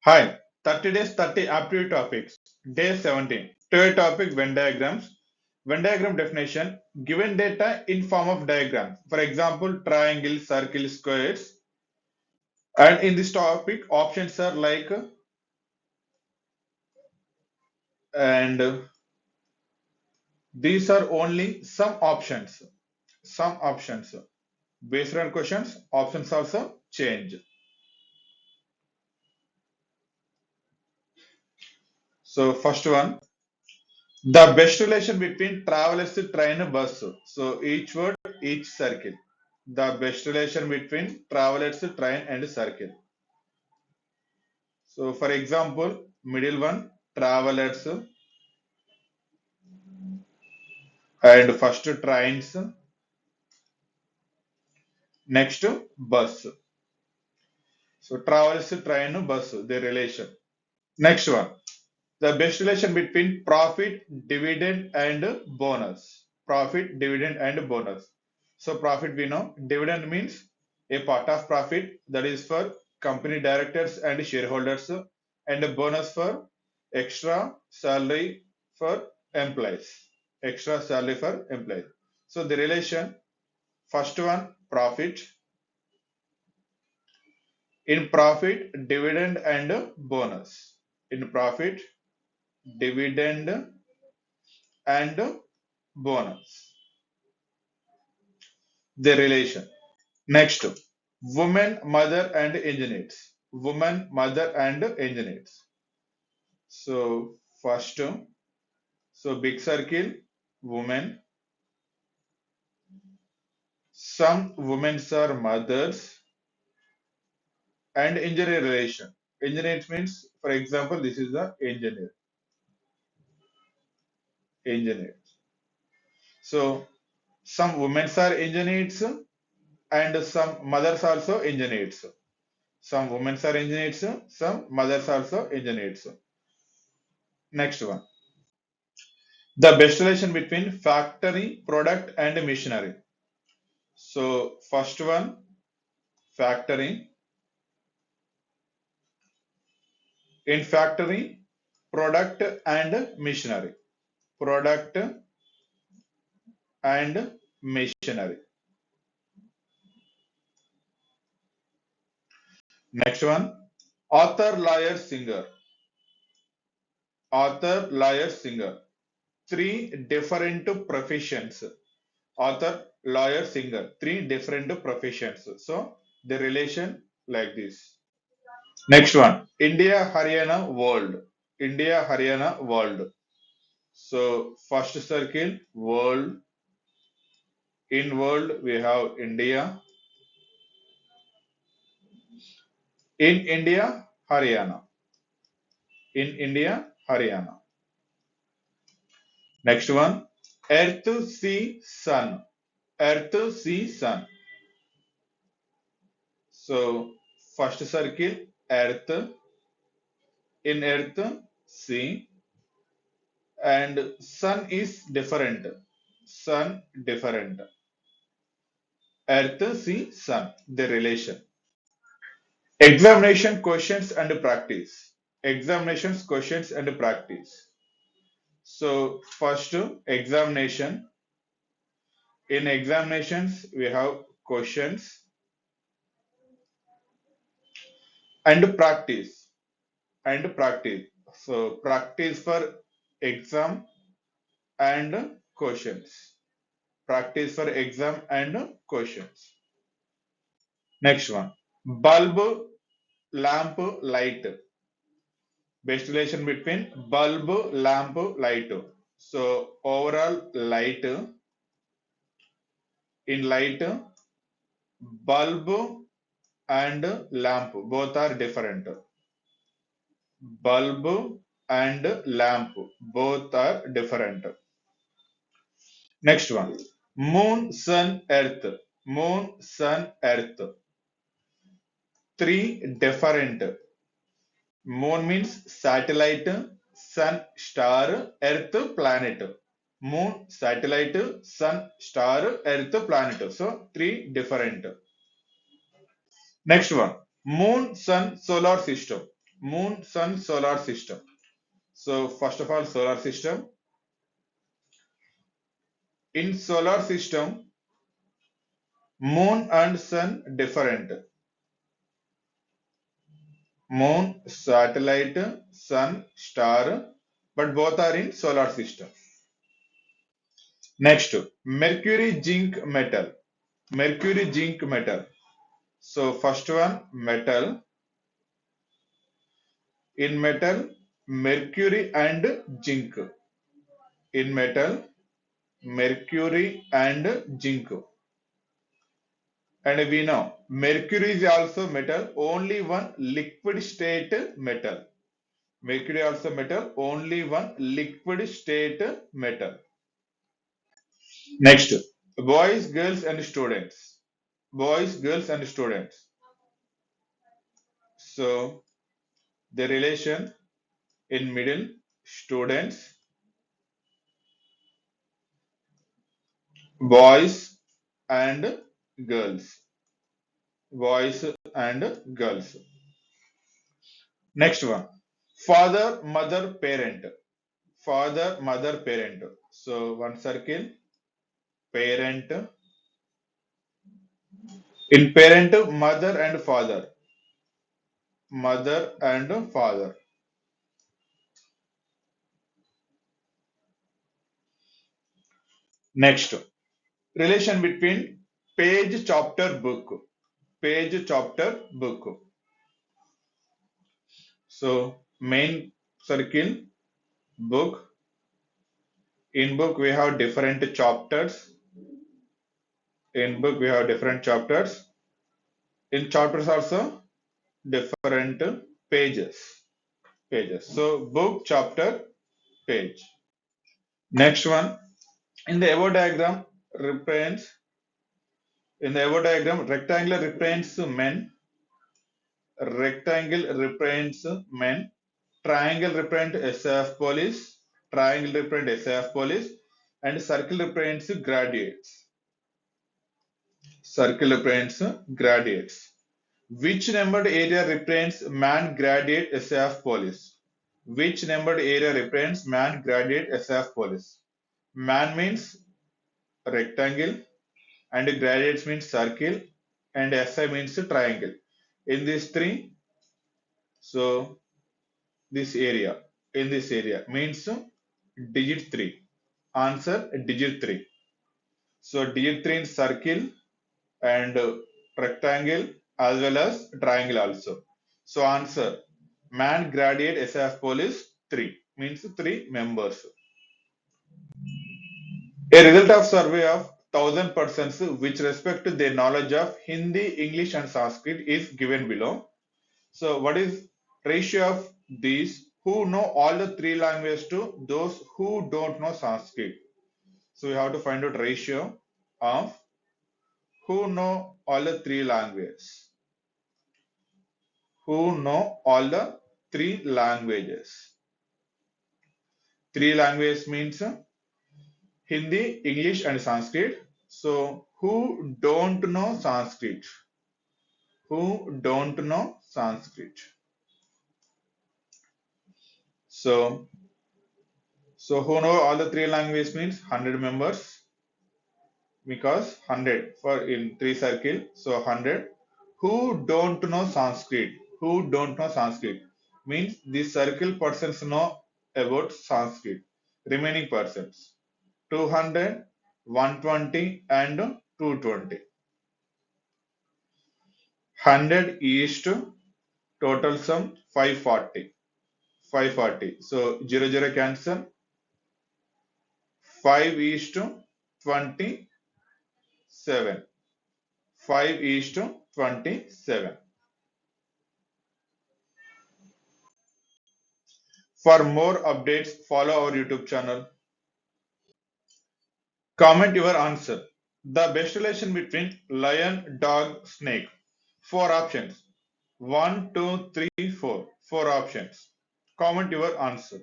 Hi, 30 days, 30 aptitude topics. Day 17. Today topic Venn diagrams. Venn diagram definition given data in form of diagram. For example, triangle, circle, squares. And in this topic, options are like and these are only some options. Some options. Based on questions, options also change. So first one, the best relation between travelers, train, bus. So each word, each circle. The best relation between travelers, train, and circle. So for example, middle one, travelers, and first trains, next bus. So travelers, train, bus, their relation. Next one, the best relation between profit, dividend, and bonus. Profit, dividend, and bonus. So profit we know, dividend means a part of profit that is for company directors and shareholders, and a bonus for extra salary for employees. Extra salary for employees. So the relation, first one, profit. In profit, dividend and bonus. In profit, dividend and bonus. The relation. Next, woman, mother, and engineers. Woman, mother, and engineers. So first, so big circle, women. Some women are mothers and engineer relation. Engineer means, for example, this is the engineer. Engineer. So some women are engineers and some mothers also engineers. Some women are engineers, some mothers also engineers. Next one. The best relation between factory, product, and machinery. So first one, factory. In factory, product and machinery. Product and machinery. Next one, author, lawyer, singer. Author, lawyer, singer. Three different professions. Author, lawyer, singer. Three different professions. So the relation like this. Next one, India, Haryana, world. India, Haryana, world. So first circle, world. In world, we have India. In India, Haryana. In India, Haryana. Next one, earth, sea, sun. Earth, sea, sun. So first circle, earth. In earth, sea. And sun is different. Sun different. Earth, sea, sun. The relation. Examination questions and practice. Examinations questions and practice. So first examination. In examinations we have questions and practice. And practice. So practice for exam and questions. Practice for exam and questions. Next one. Bulb, lamp, light. Best relation between bulb, lamp, light. So overall light, in light, bulb and lamp both are different. Bulb and lamp both are different. Next one. Moon, sun, earth. Moon, sun, earth. Three different. Moon means satellite, sun, star, earth, planet. Moon, satellite, sun, star, earth, planet. So three different. Next one, moon, sun, solar system. Moon, Sun, solar system. So first of all, solar system. In solar system, Moon and Sun different. Moon, satellite, Sun, star, but both are in solar system. Next, Mercury, zinc, metal. Mercury, zinc, metal. So first one, metal. In metal, mercury and zinc. In metal, mercury and zinc. And we know mercury is also metal, only one liquid state metal. Mercury also metal, only one liquid state metal. Next, boys, girls, and students. Boys, girls, and students. So the relation in middle, students, boys, and girls. Boys and girls. Next one, father, mother, parent. Father, mother, parent. So one circle, parent. In parent, mother and father. Mother and father. Next, relation between page, chapter, book. Page, chapter, book. So main circle, book. In book we have different chapters. In book we have different chapters. In chapters also different pages. Pages. So book, chapter, page. Next one, in the above diagram represents rectangle represents men, rectangle represents men, triangle represents SAF police, triangle represents SAF police, and circle represents graduates. Circle represents graduates. Which numbered area represents man graduate SAF police? Which numbered area represents man graduate SAF police? Man means rectangle, and graduates means circle, and SI means triangle. In these three, so in this area means digit 3. Answer digit 3. So digit 3 in circle and rectangle as well as triangle also. So answer man graduate SAF police 3 means 3 members. A result of survey of 1000 persons which respect to their knowledge of Hindi, English and Sanskrit is given below. So what is ratio of these who know all the three languages to those who don't know Sanskrit? So we have to find out ratio of who know all the three languages. Who know all the three languages. Three languages means Hindi, English and Sanskrit. So who don't know Sanskrit? Who don't know Sanskrit? So who know all the three languages means 100 members, because 100 for in three circle, so 100. Who don't know Sanskrit? Who don't know Sanskrit means the circle persons know about Sanskrit. Remaining persons 200, 120 and 220. 100 is to total sum 540. 540. So 0 cancel. 5 is to 27. 5 is to 27. For more updates, follow our YouTube channel. Comment your answer. The best relation between lion, dog, snake. Four options. 1, 2, 3, 4. Four options. Comment your answer.